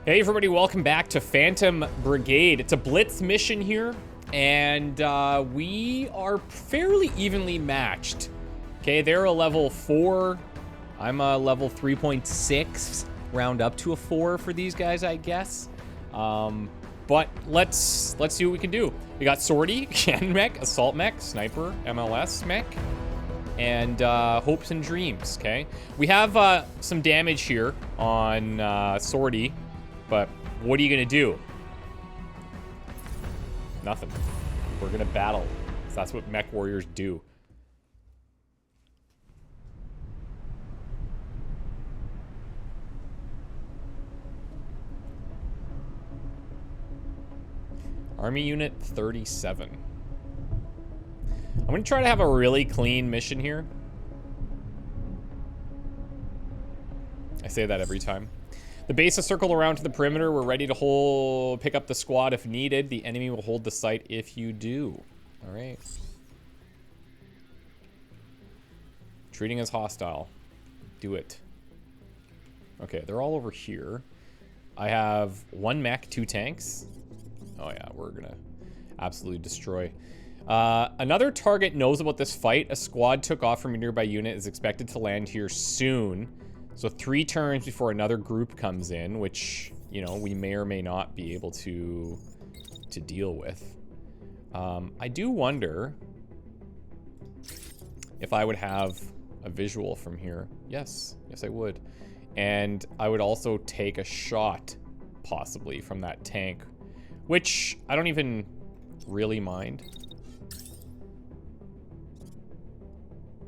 Hey everybody, welcome back to Phantom Brigade. It's a blitz mission here, and we are fairly evenly matched. Okay, they're a level 4. I'm a level 3.6. Round up to a 4 for these guys, I guess. But let's see what we can do. We got Sortie, Cannon Mech, Assault Mech, Sniper, MLS Mech, and Hopes and Dreams, okay? We have some damage here on Sortie. But what are you gonna do? Nothing. We're gonna battle. That's what mech warriors do. Army Unit 37. I'm gonna try to have a really clean mission here. I say that every time. The base is circled around to the perimeter. We're ready to pick up the squad if needed. The enemy will hold the site if you do. All right. Treating as hostile. Do it. Okay, they're all over here. I have 1 mech, 2 tanks. Oh yeah, we're gonna absolutely destroy. Another target knows about this fight. A squad took off from a nearby unit, is expected to land here soon. So 3 turns before another group comes in, which, you know, we may or may not be able to deal with. I do wonder if I would have a visual from here. Yes, I would. And I would also take a shot, possibly, from that tank, which I don't even really mind.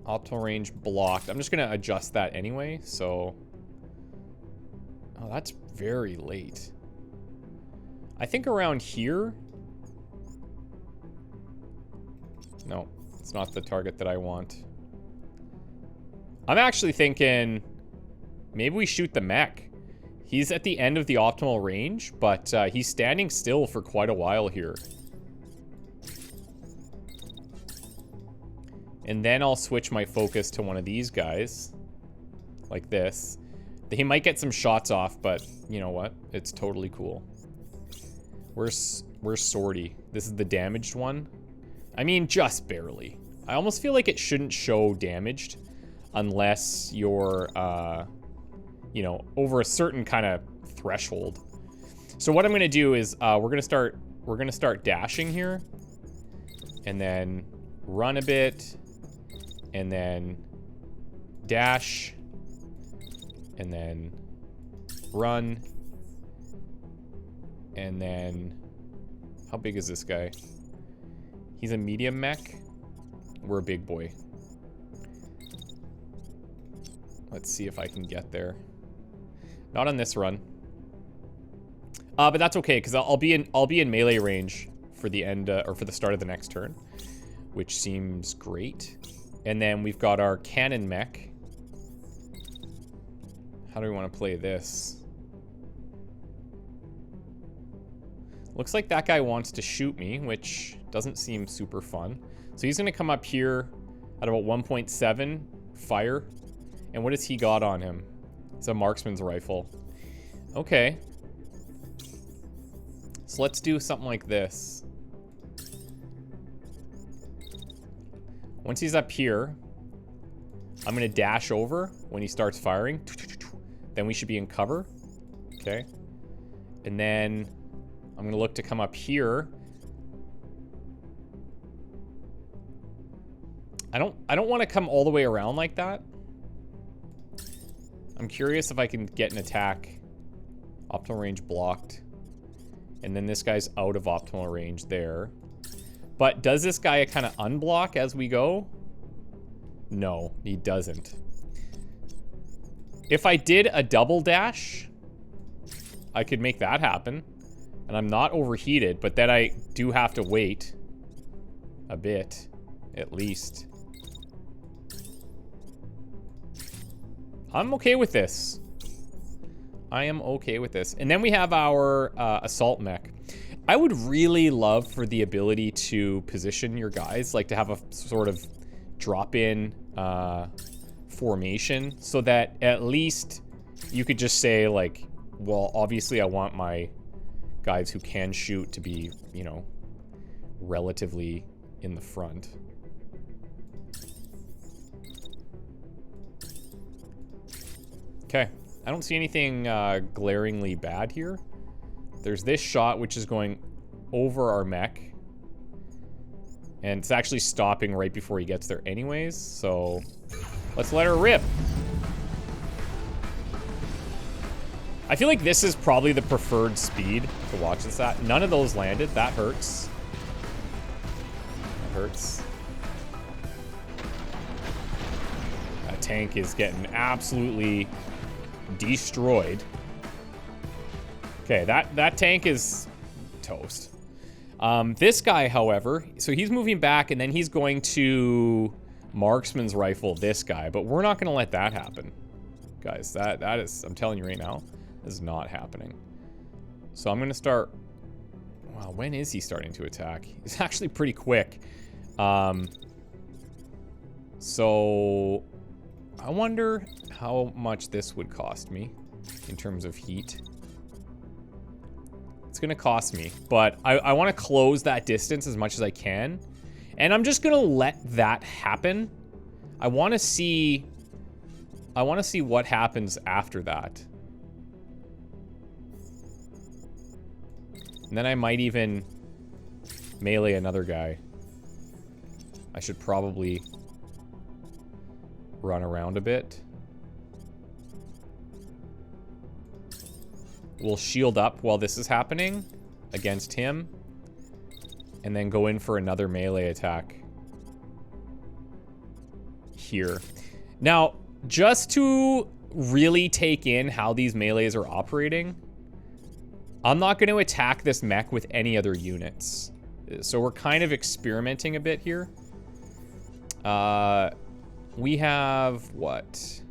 Optimal range blocked. I'm just gonna adjust that anyway, so... Oh, that's very late. I think around here... No, it's not the target that I want. I'm actually thinking... Maybe we shoot the mech. He's at the end of the optimal range, but he's standing still for quite a while here. And then I'll switch my focus to one of these guys. Like this. He might get some shots off, but you know what? It's totally cool. Where's Sortie? This is the damaged one? I mean, just barely. I almost feel like it shouldn't show damaged unless you're, you know, over a certain kind of threshold. So what I'm gonna do is we're gonna start dashing here, and then run a bit. And then dash, and then run, and then how big is this guy? He's a medium mech. We're a big boy. Let's see if I can get there. Not on this run. But that's okay because I'll be in melee range for the end or for the start of the next turn, which seems great. And then we've got our cannon mech. How do we want to play this? Looks like that guy wants to shoot me, which doesn't seem super fun. So he's going to come up here at about 1.7 fire. And what has he got on him? It's a marksman's rifle. Okay. So let's do something like this. Once he's up here, I'm gonna dash over when he starts firing. Then we should be in cover. Okay. And then I'm gonna look to come up here. I don't want to come all the way around like that. I'm curious if I can get an attack. Optimal range blocked. And then this guy's out of optimal range there. But does this guy kind of unblock as we go? No, he doesn't. If I did a double dash, I could make that happen. And I'm not overheated, but then I do have to wait a bit, at least. I'm okay with this. I am okay with this. And then we have our assault mech. I would really love for the ability to position your guys, like to have a sort of drop-in formation so that at least you could just say, like, well, obviously I want my guys who can shoot to be, you know, relatively in the front. Okay. I don't see anything glaringly bad here. There's this shot, which is going over our mech. And it's actually stopping right before he gets there anyways, so let's let her rip. I feel like this is probably the preferred speed to watch this at. None of those landed. That hurts. That hurts. That tank is getting absolutely destroyed. Okay, that tank is toast. This guy, however, so he's moving back and then he's going to marksman's rifle this guy, but we're not going to let that happen. Guys, that is, I'm telling you right now, this is not happening. So I'm going to start, wow, when is he starting to attack? He's actually pretty quick. So I wonder how much this would cost me in terms of heat. It's gonna cost me, but I want to close that distance as much as I can, and I'm just gonna let that happen. I want to see what happens after that, and then I might even melee another guy. I should probably run around a bit. We'll shield up while this is happening against him, and then go in for another melee attack here. Now, just to really take in how these melees are operating, I'm not going to attack this mech with any other units. So we're kind of experimenting a bit here. We have what?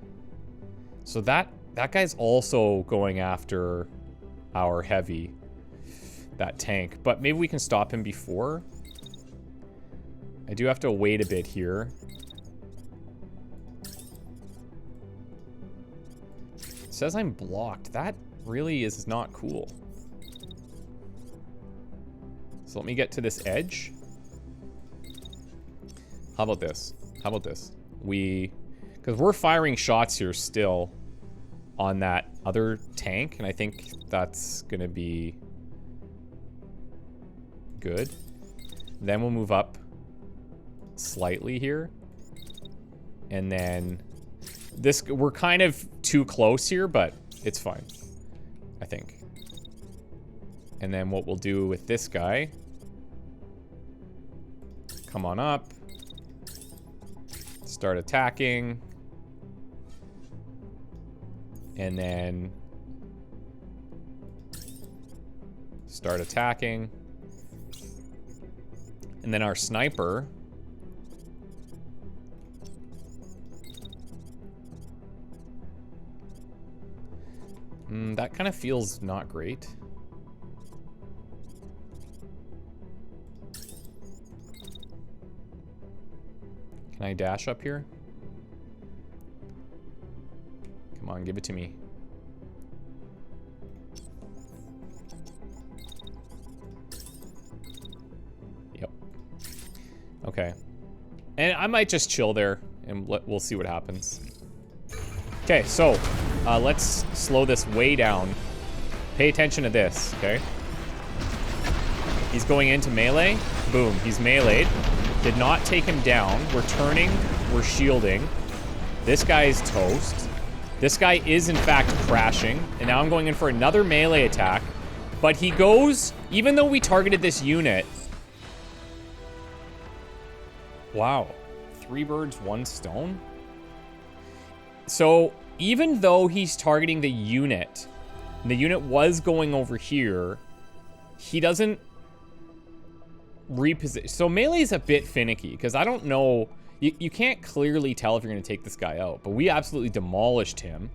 So that guy's also going after our heavy, that tank, but maybe we can stop him before. I do have to wait a bit here. It says I'm blocked. That really is not cool. So let me get to this edge. How about this? How about this? Because we're firing shots here still on that other tank, and I think that's gonna be good. Then we'll move up slightly here, and then this, we're kind of too close here, but it's fine, I think. And then what we'll do with this guy, come on up, start attacking. And then start attacking. And then our sniper, that kind of feels not great. Can I dash up here? Come on, give it to me. Yep. Okay. And I might just chill there, and we'll see what happens. Okay, so let's slow this way down. Pay attention to this, okay? He's going into melee. Boom, he's meleeed. Did not take him down. We're turning, we're shielding. This guy's toast. This guy is, in fact, crashing. And now I'm going in for another melee attack. But he goes, even though we targeted this unit. Wow. 3 birds, 1 stone? So, even though he's targeting the unit, and the unit was going over here, he doesn't reposition. So, melee is a bit finicky, because I don't know. You can't clearly tell if you're going to take this guy out, but we absolutely demolished him.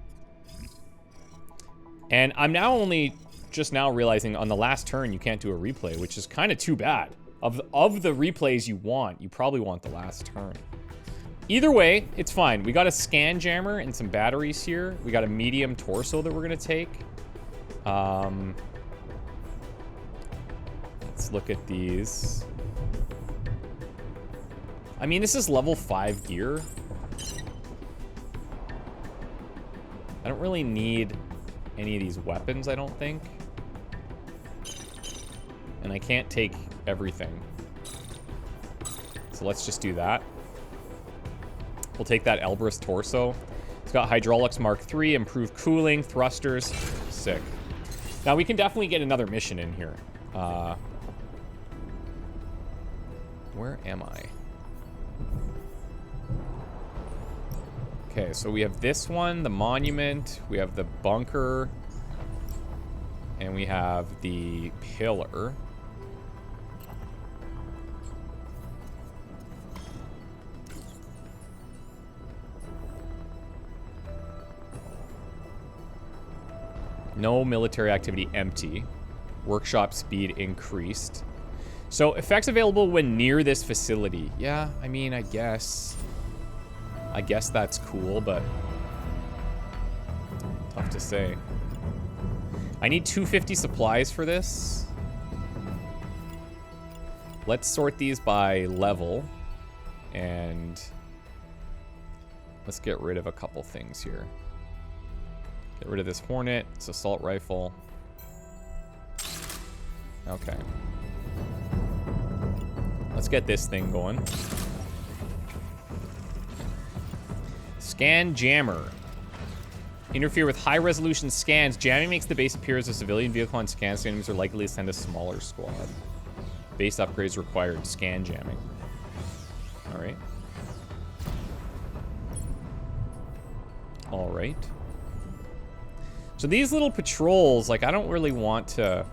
And I'm now only just now realizing on the last turn you can't do a replay, which is kind of too bad. Of the replays you want, you probably want the last turn. Either way, it's fine. We got a scan jammer and some batteries here. We got a medium torso that we're going to take. Let's look at these. I mean, this is level 5 gear. I don't really need any of these weapons, I don't think. And I can't take everything. So let's just do that. We'll take that Elbrus torso. It's got hydraulics Mark III, improved cooling, thrusters. Sick. Now we can definitely get another mission in here. Where am I? Okay, so we have this one, the monument, we have the bunker, and we have the pillar. No military activity, empty. Workshop speed increased. So effects available when near this facility. Yeah, I mean, I guess that's cool, but tough to say. I need 250 supplies for this. Let's sort these by level, and let's get rid of a couple things here. Get rid of this Hornet, it's assault rifle. Okay. Let's get this thing going. Scan jammer. Interfere with high-resolution scans. Jamming makes the base appear as a civilian vehicle on scans. So enemies are likely to send a smaller squad. Base upgrades required. Scan jamming. All right. All right. So these little patrols, like, I don't really want to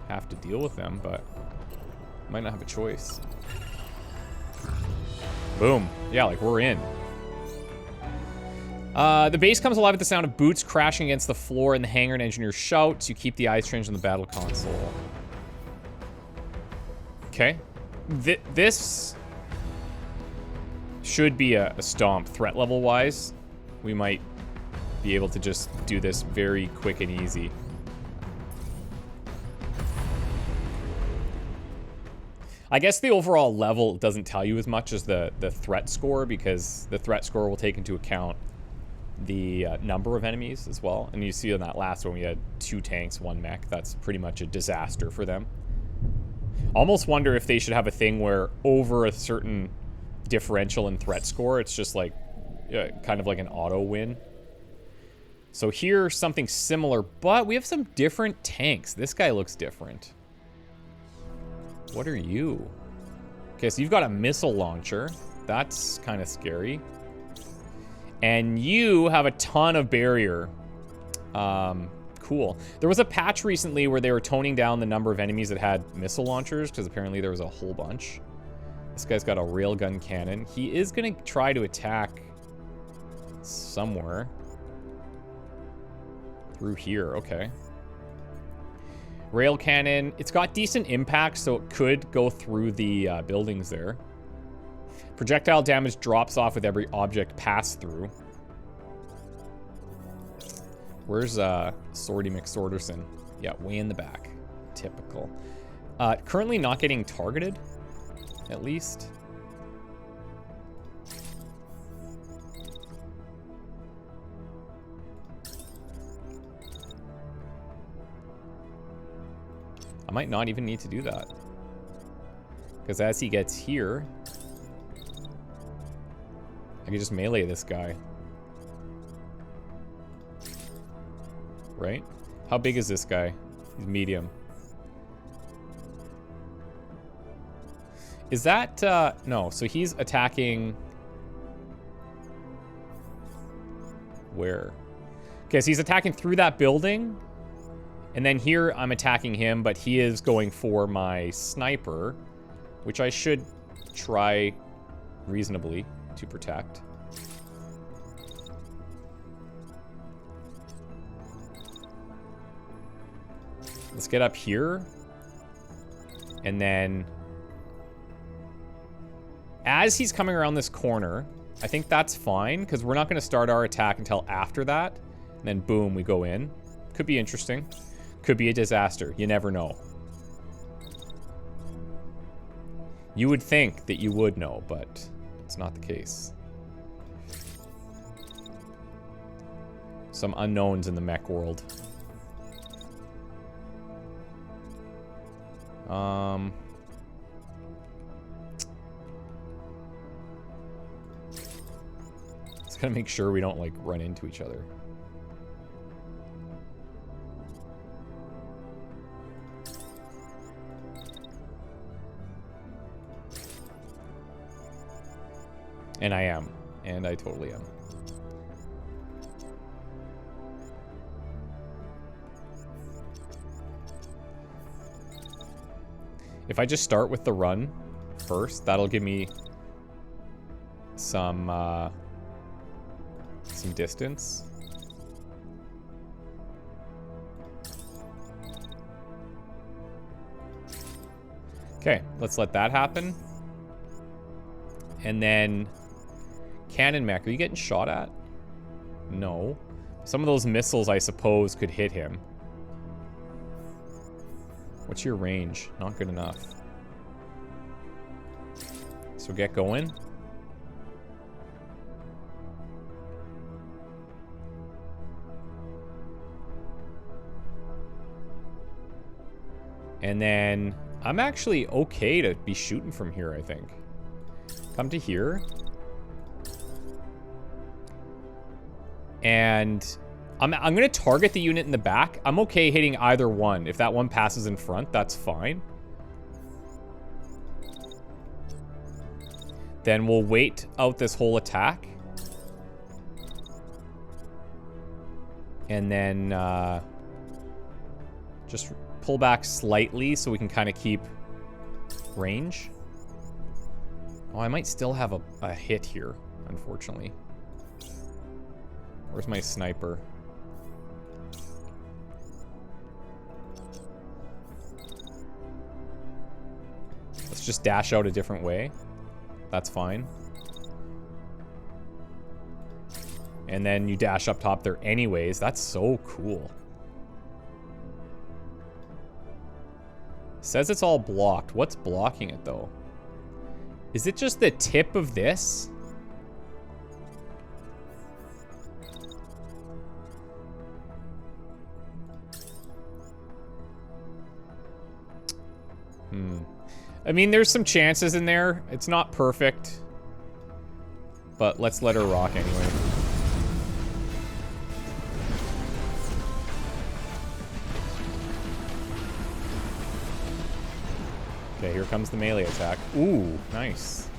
have to deal with them, but I might not have a choice. Boom. Yeah, like, we're in. The base comes alive with the sound of boots crashing against the floor in the hangar and engineer shouts. You keep the eyes trained on the battle console. Okay. This should be a stomp threat level wise. We might be able to just do this very quick and easy. I guess the overall level doesn't tell you as much as the threat score, because the threat score will take into account the number of enemies as well. And you see in that last one we had 2 tanks, 1 mech. That's pretty much a disaster for them. Almost wonder if they should have a thing where over a certain differential in threat score, it's just like kind of like an auto win. So here, something similar, but we have some different tanks. This guy looks different. What are you? Okay, so you've got a missile launcher. That's kind of scary. And you have a ton of barrier. Cool. There was a patch recently where they were toning down the number of enemies that had missile launchers, because apparently there was a whole bunch. This guy's got a railgun cannon. He is going to try to attack somewhere. Through here, okay. Rail cannon. It's got decent impact, so it could go through the buildings there. Projectile damage drops off with every object passed through. Where's Sorty McSorderson? Yeah, way in the back. Typical. Currently not getting targeted, at least. I might not even need to do that, because as he gets here, I can just melee this guy. Right? How big is this guy? He's medium. Is that, no, so he's attacking... Where? Okay, so he's attacking through that building. And then here I'm attacking him, but he is going for my sniper, which I should try reasonably to protect. Let's get up here. And then as he's coming around this corner, I think that's fine, because we're not going to start our attack until after that. And then boom, we go in. Could be interesting. Could be a disaster. You never know. You would think that you would know, but it's not the case. Some unknowns in the mech world. Just gotta make sure we don't, like, run into each other. And I am. And I totally am. If I just start with the run first, that'll give me some distance. Okay, let's let that happen. And then cannon mech, are you getting shot at? No. Some of those missiles, I suppose, could hit him. What's your range? Not good enough. So get going. And then I'm actually okay to be shooting from here, I think. Come to here. And I'm going to target the unit in the back. I'm okay hitting either one. If that one passes in front, that's fine. Then we'll wait out this whole attack. And then just pull back slightly so we can kind of keep range. Oh, I might still have a hit here, unfortunately. Where's my sniper? Let's just dash out a different way. That's fine. And then you dash up top there anyways. That's so cool. Says it's all blocked. What's blocking it, though? Is it just the tip of this? I mean, there's some chances in there. It's not perfect. But let's let her rock anyway. Okay, here comes the melee attack. Ooh, nice.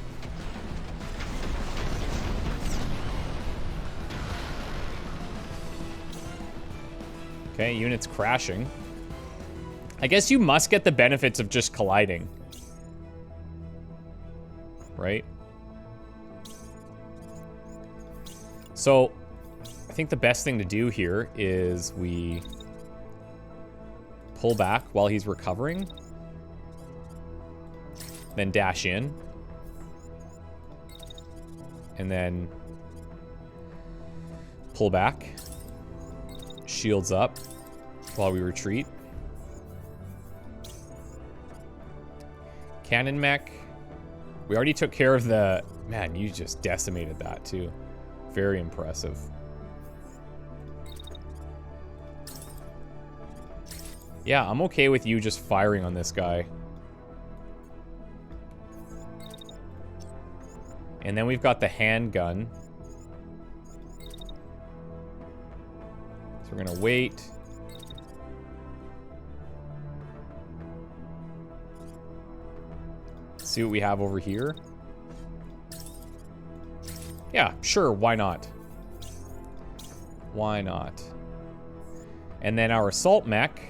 Okay, unit's crashing. I guess you must get the benefits of just colliding. Right? So, I think the best thing to do here is we pull back while he's recovering. Then dash in. And then pull back. Shields up while we retreat. Cannon mech. We already took care of the... Man, you just decimated that too. Very impressive. Yeah, I'm okay with you just firing on this guy. And then we've got the handgun. So we're gonna wait. See what we have over here. Yeah, sure, why not? Why not? And then our assault mech.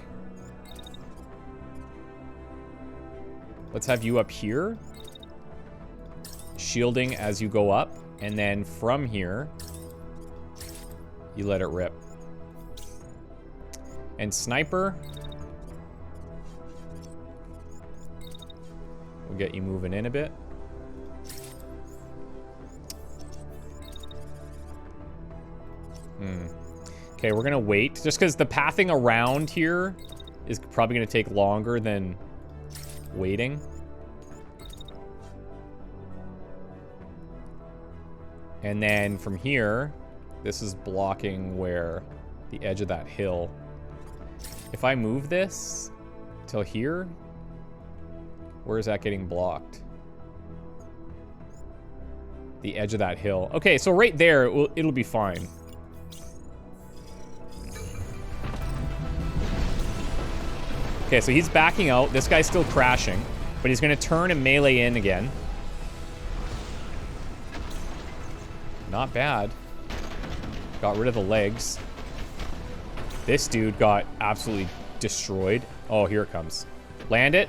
Let's have you up here. Shielding as you go up. And then from here, you let it rip. And sniper. We'll get you moving in a bit. Okay, we're gonna wait. Just because the pathing around here is probably going to take longer than waiting. And then from here, this is blocking where the edge of that hill. If I move this till here, where is that getting blocked? The edge of that hill. Okay, so right there, it'll be fine. Okay, so he's backing out. This guy's still crashing, but he's going to turn and melee in again. Not bad. Got rid of the legs. This dude got absolutely destroyed. Oh, here it comes. Land it.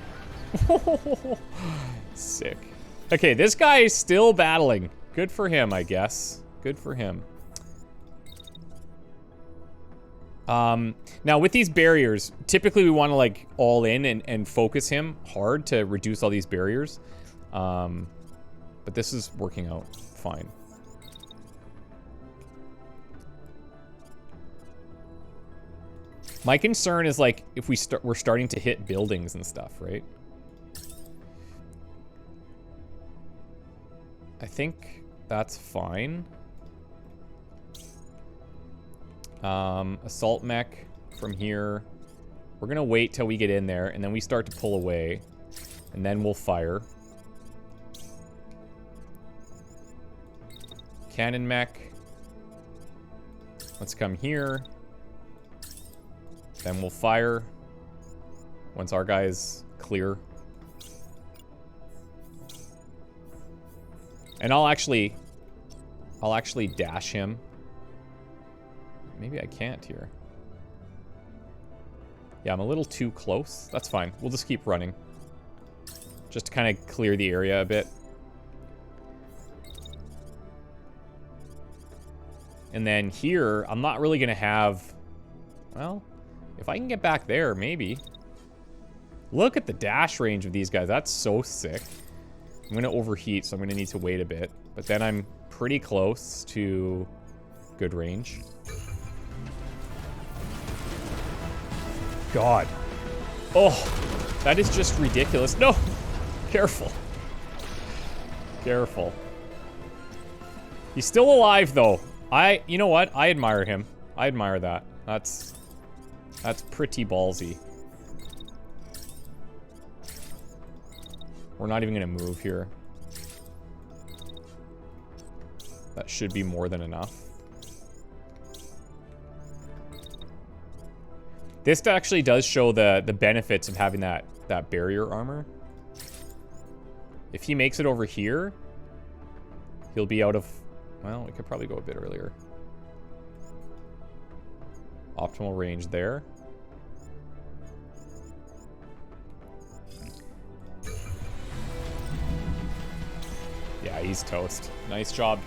Sick. Okay, this guy is still battling. Good for him, I guess. Good for him. Now with these barriers, typically we want to like all in and focus him hard to reduce all these barriers. But this is working out fine. My concern is like if we're starting to hit buildings and stuff, right? I think that's fine. Assault mech from here. We're gonna wait till we get in there, and then we start to pull away, and then we'll fire. Cannon mech. Let's come here. Then we'll fire once our guy is clear. And I'll actually dash him. Maybe I can't here. Yeah, I'm a little too close. That's fine. We'll just keep running. Just to kind of clear the area a bit. And then here, I'm not really going to have... Well, if I can get back there, maybe. Look at the dash range of these guys. That's so sick. I'm going to overheat, so I'm going to need to wait a bit. But then I'm pretty close to good range. God. Oh, that is just ridiculous. No! Careful. Careful. He's still alive, though. You know what? I admire him. I admire that. That's pretty ballsy. We're not even gonna move here. That should be more than enough. This actually does show the benefits of having that barrier armor. If he makes it over here, he'll be out of... Well, we could probably go a bit earlier. Optimal range there. Yeah, he's toast. Nice job.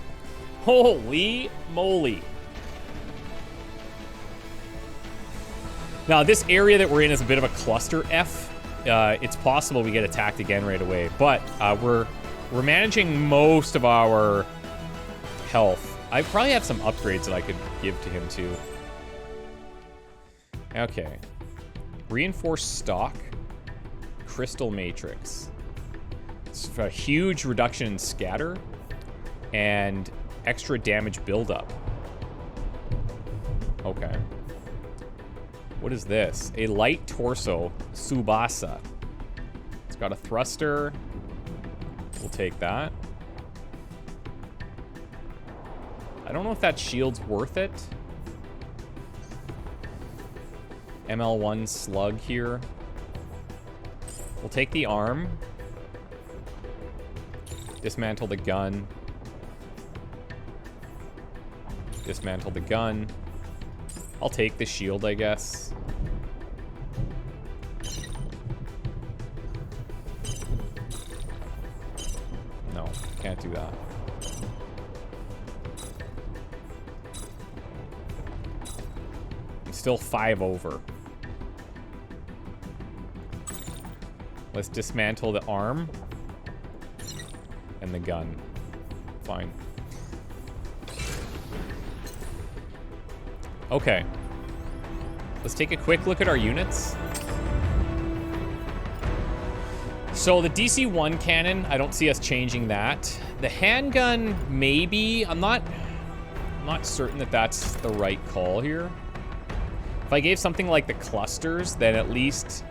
Holy moly. Now, this area that we're in is a bit of a cluster F. It's possible we get attacked again right away, but we're managing most of our health. I probably have some upgrades that I could give to him too. Okay. Reinforced stock. Crystal matrix. It's a huge reduction in scatter and extra damage buildup. Okay. What is this? A light torso Tsubasa. It's got a thruster. We'll take that. I don't know if that shield's worth it. ML1 slug here. We'll take the arm. Dismantle the gun. Dismantle the gun. I'll take the shield, I guess. No, can't do that. I'm still 5 over. Let's dismantle the arm. And the gun. Fine. Okay. Let's take a quick look at our units. So the DC-1 cannon, I don't see us changing that. The handgun, maybe. I'm not certain that that's the right call here. If I gave something like the clusters, then at least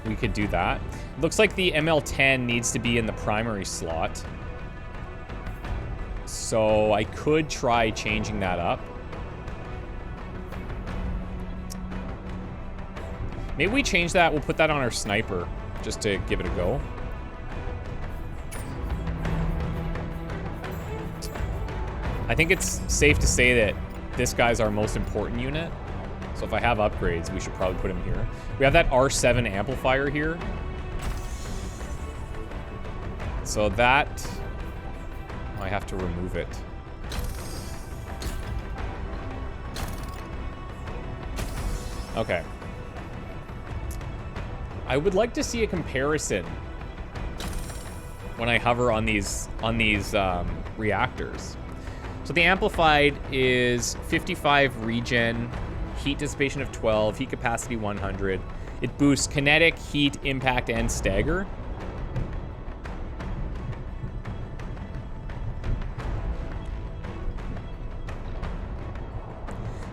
we could do that. Looks like the ML10 needs to be in the primary slot. So I could try changing that up. Maybe we change that. We'll put that on our sniper just to give it a go. I think it's safe to say that this guy's our most important unit. So if I have upgrades, we should probably put him here. We have that R7 amplifier here. So that, I have to remove it. Okay. I would like to see a comparison when I hover on these reactors. So the amplified is 55 regen, heat dissipation of 12, heat capacity 100. It boosts kinetic, heat, impact, and stagger.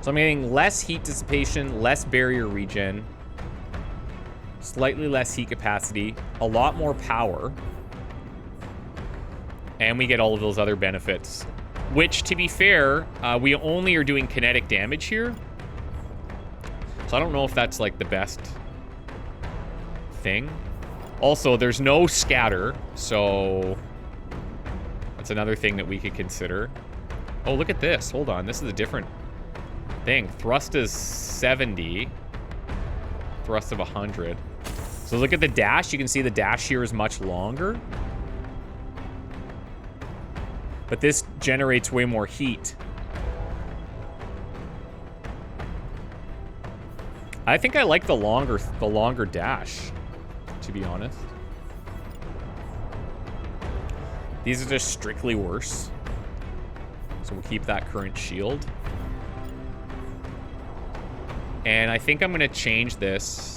So I'm getting less heat dissipation, less barrier regen, slightly less heat capacity, a lot more power, and we get all of those other benefits. Which, to be fair, we only are doing kinetic damage here. So I don't know if that's, like, the best thing. Also, there's no scatter, so that's another thing that we could consider. Oh, look at this. Hold on. This is a different thing. Thrust is 70. Thrust of 100. So look at the dash. You can see the dash here is much longer. But this generates way more heat. I think I like the longer dash, to be honest. These are just strictly worse. So we'll keep that current shield. And I think I'm gonna change this.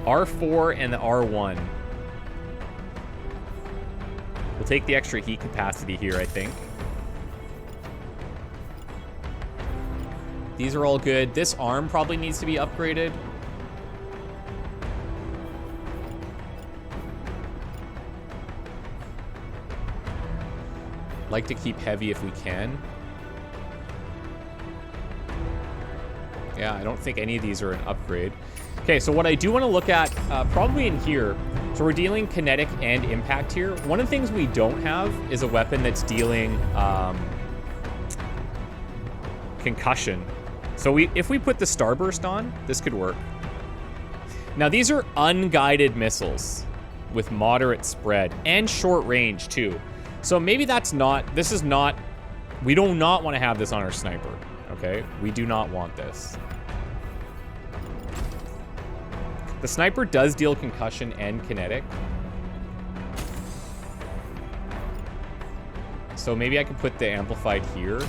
R4 and the R1. We'll take the extra heat capacity here, I think. These are all good. This arm probably needs to be upgraded. Like to keep heavy if we can. Yeah, I don't think any of these are an upgrade. Okay, so what I do want to look at, probably in here, so we're dealing kinetic and impact here. One of the things we don't have is a weapon that's dealing concussion. So if we put the Starburst on, this could work. Now, these are unguided missiles with moderate spread and short range, too. So maybe that's not, this is not, we do not want to have this on our sniper, okay? We do not want this. The sniper does deal concussion and kinetic. So maybe I could put the amplified here. Do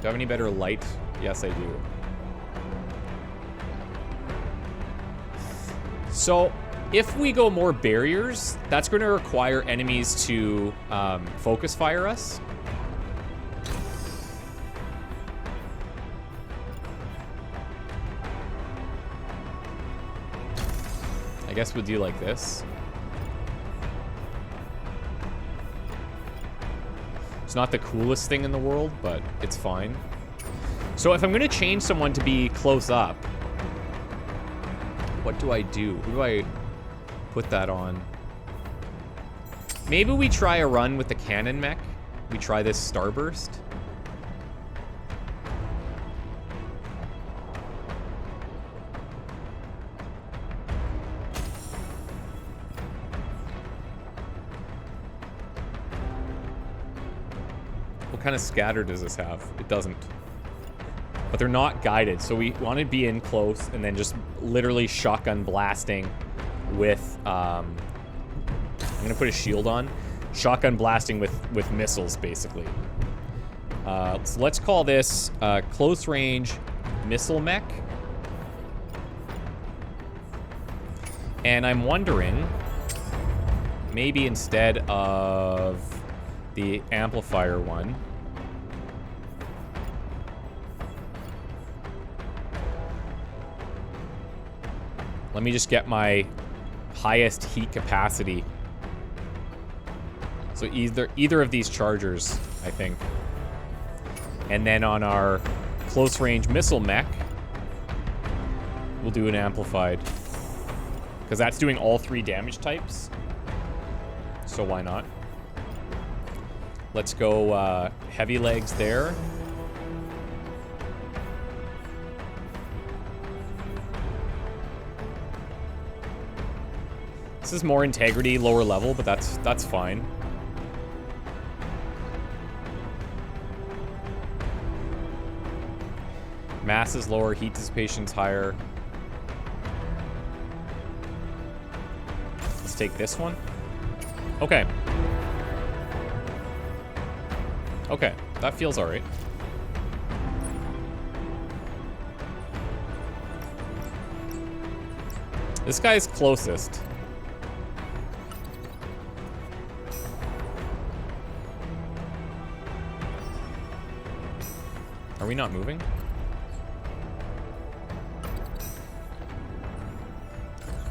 I have any better light? Yes, I do. So if we go more barriers, that's going to require enemies to focus fire us. I guess we'll do like this. It's not the coolest thing in the world, but it's fine. So if I'm going to change someone to be close up, what do I do? Who do I put that on? Maybe we try a run with the cannon mech. We try this Starburst. What kind of scatter does this have? It doesn't. But they're not guided, so we want to be in close and then just literally shotgun blasting with, I'm going to put a shield on. Shotgun blasting with missiles, basically. So let's call this close range missile mech. And I'm wondering, maybe instead of the amplifier one, let me just get my highest heat capacity. So either of these chargers, I think. And then on our close range missile mech, we'll do an amplified. Because that's doing all 3 damage types. So why not? Let's go heavy legs there. This is more integrity, lower level, but that's fine. Mass is lower, heat dissipation's higher. Let's take this one. Okay. Okay, that feels alright. This guy's closest. Are we not moving?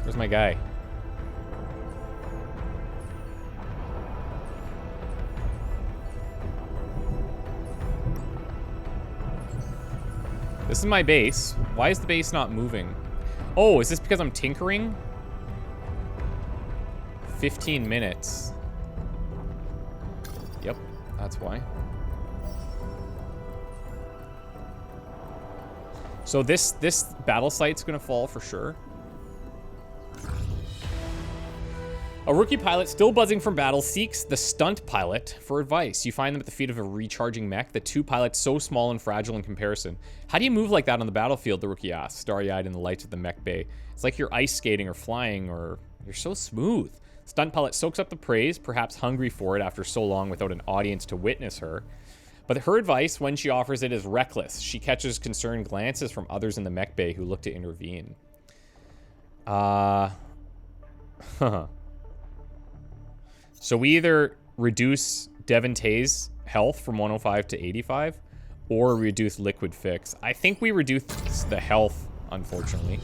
Where's my guy? This is my base. Why is the base not moving? Oh, is this because I'm tinkering? 15 minutes. Yep, that's why. So this battle site's gonna fall for sure. A rookie pilot still buzzing from battle seeks the stunt pilot for advice. You find them at the feet of a recharging mech. The 2 pilots so small and fragile in comparison. How do you move like that on the battlefield, the rookie asks, starry-eyed in the lights of the mech bay. It's like you're ice skating or flying, or you're so smooth. Stunt pilot soaks up the praise, perhaps hungry for it after so long without an audience to witness her. But her advice, when she offers it, is reckless. She catches concerned glances from others in the mech bay who look to intervene. So we either reduce Devontae's health from 105 to 85, or reduce liquid fix. I think we reduce the health, unfortunately.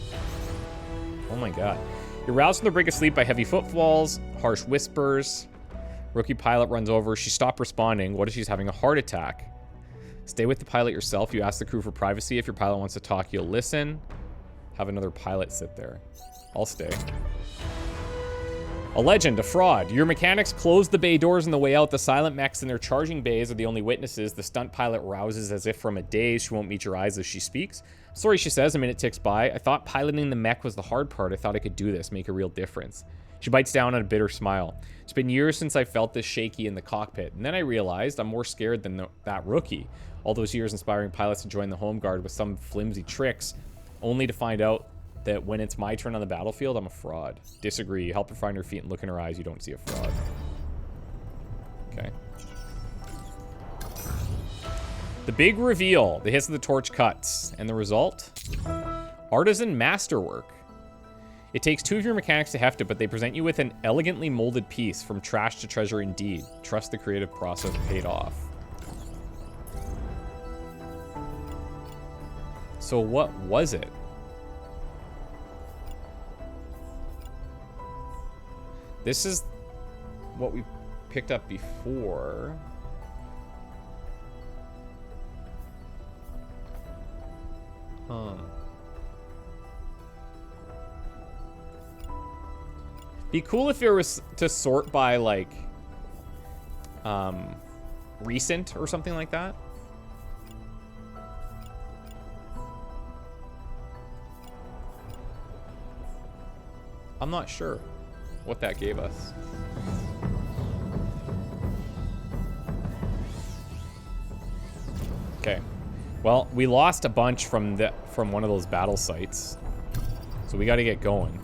Oh my god. You're roused from the brink of sleep by heavy footfalls, harsh whispers. Rookie pilot runs over. She stopped responding. What if she's having a heart attack? Stay with the pilot yourself. You ask the crew for privacy. If your pilot wants to talk, you'll listen. Have another pilot sit there. I'll stay. A legend, a fraud. Your mechanics close the bay doors on the way out. The silent mechs in their charging bays are the only witnesses. The stunt pilot rouses as if from a daze. She won't meet your eyes as she speaks. Sorry, she says. A minute ticks by. I thought piloting the mech was the hard part. I thought I could do this, make a real difference. She bites down on a bitter smile. It's been years since I felt this shaky in the cockpit. And then I realized I'm more scared than that rookie. All those years inspiring pilots to join the home guard with some flimsy tricks, only to find out that when it's my turn on the battlefield, I'm a fraud. Disagree. Help her find her feet and look in her eyes. You don't see a fraud. Okay. The big reveal. The hiss of the torch cuts. And the result? Artisan masterwork. It takes 2 of your mechanics to heft it, but they present you with an elegantly molded piece. From trash to treasure indeed. Trust the creative process paid off. So what was it? This is what we picked up before. Be cool if it was to sort by, like, recent or something like that. I'm not sure what that gave us. Okay. Well, we lost a bunch from one of those battle sites. So we got to get going.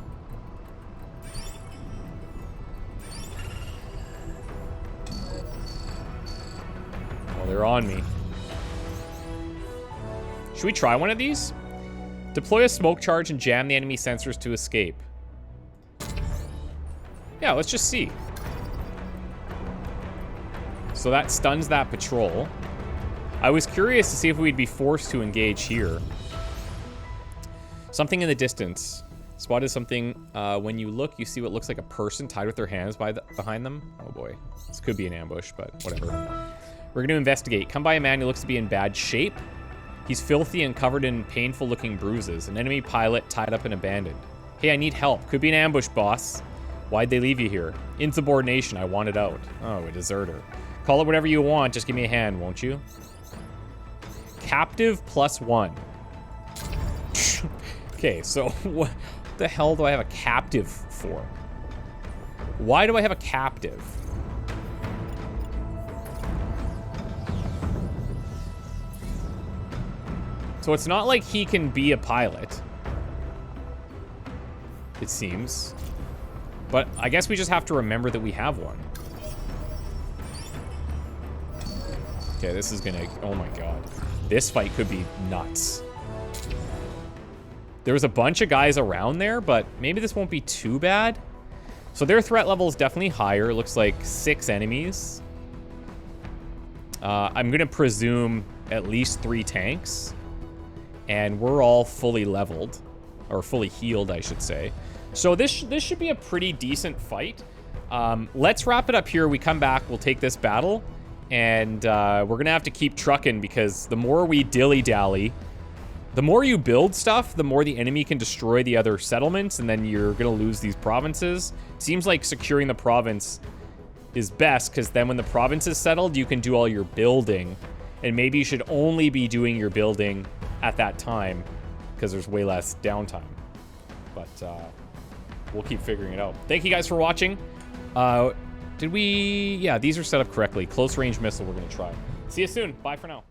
Well, they're on me. Should we try one of these? Deploy a smoke charge and jam the enemy sensors to escape. Yeah, let's just see. So that stuns that patrol. I was curious to see if we'd be forced to engage here. Something in the distance. Spotted something. When you look, you see what looks like a person tied with their hands behind them. Oh boy. This could be an ambush, but whatever. We're going to investigate. Come by a man who looks to be in bad shape. He's filthy and covered in painful looking bruises. An enemy pilot tied up and abandoned. Hey, I need help. Could be an ambush, boss. Why'd they leave you here? Insubordination. I want it out. Oh, a deserter. Call it whatever you want. Just give me a hand, won't you? Captive +1. Okay, so what the hell do I have a captive for? Why do I have a captive? So it's not like he can be a pilot. It seems. But I guess we just have to remember that we have one. Okay, this is gonna... Oh my god. This fight could be nuts. There was a bunch of guys around there, but maybe this won't be too bad. So their threat level is definitely higher. It looks like 6 enemies. I'm gonna presume at least 3 tanks. And we're all fully leveled. Or fully healed, I should say. So this should be a pretty decent fight. Let's wrap it up here. We come back, we'll take this battle. And we're gonna have to keep trucking because the more we dilly-dally, the more you build stuff, the more the enemy can destroy the other settlements, and then you're gonna lose these provinces. Seems like securing the province is best, because then when the province is settled, you can do all your building. And maybe you should only be doing your building at that time, because there's way less downtime. But we'll keep figuring it out. Thank you guys for watching. Did we... Yeah, these are set up correctly. Close range missile we're gonna try. See you soon. Bye for now.